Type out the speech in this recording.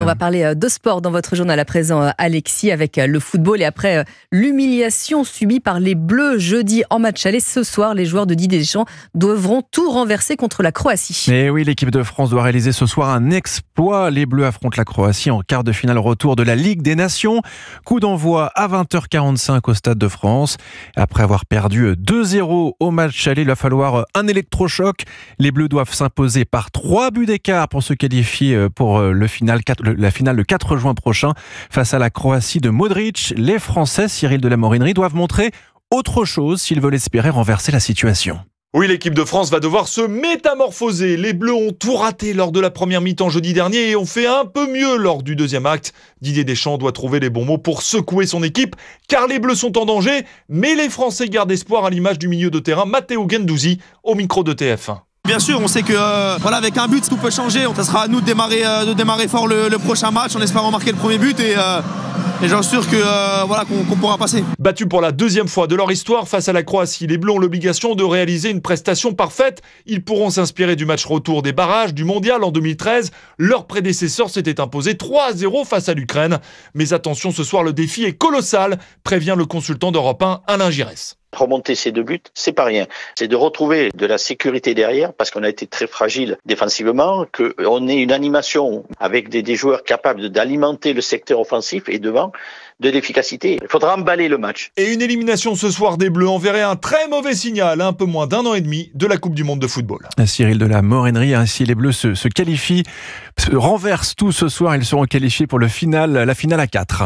va parler de sport dans votre journal à présent, Alexis, avec le football et après l'humiliation subie par les Bleus jeudi en match aller. Ce soir, les joueurs de Didier Deschamps devront tout renverser contre la Croatie. Et oui, l'équipe de France doit réaliser ce soir un exploit. Les Bleus affrontent la Croatie en quart de finale retour de la Ligue des Nations. Coup d'envoi à 20h45 au Stade de France. Après avoir perdu 2-0 au match aller, il va falloir un électrochoc. Les Bleus doivent s'imposer par 3 buts d'écart pour se qualifier pour la finale le 4 juin prochain face à la Croatie de Modric. Les Français, Cyril de la Morinerie, doivent montrer autre chose s'ils veulent espérer renverser la situation. Oui, l'équipe de France va devoir se métamorphoser. Les Bleus ont tout raté lors de la première mi-temps jeudi dernier et ont fait un peu mieux lors du deuxième acte. Didier Deschamps doit trouver les bons mots pour secouer son équipe, car les Bleus sont en danger, mais les Français gardent espoir à l'image du milieu de terrain Matteo Guendouzi au micro de TF1. Bien sûr, on sait que avec un but, tout peut changer. Ça sera à nous de démarrer fort le prochain match en espérant marquer le premier but et j'en suis sûr qu'on pourra passer. Battus pour la deuxième fois de leur histoire face à la Croatie, les Bleus ont l'obligation de réaliser une prestation parfaite. Ils pourront s'inspirer du match retour des barrages du Mondial en 2013. Leur prédécesseur s'était imposé 3-0 face à l'Ukraine. Mais attention, ce soir, le défi est colossal, prévient le consultant d'Europe 1, Alain Giresse. Remonter ces 2 buts, c'est pas rien. C'est de retrouver de la sécurité derrière, parce qu'on a été très fragile défensivement, qu'on ait une animation avec des joueurs capables d'alimenter le secteur offensif et devant de l'efficacité. Il faudra emballer le match. Et une élimination ce soir des Bleus enverrait un très mauvais signal à un peu moins d'1 an et demi de la Coupe du Monde de football. Cyril de la Morinerie, ainsi les Bleus se qualifient, renversent tout ce soir, ils seront qualifiés pour la finale à 4.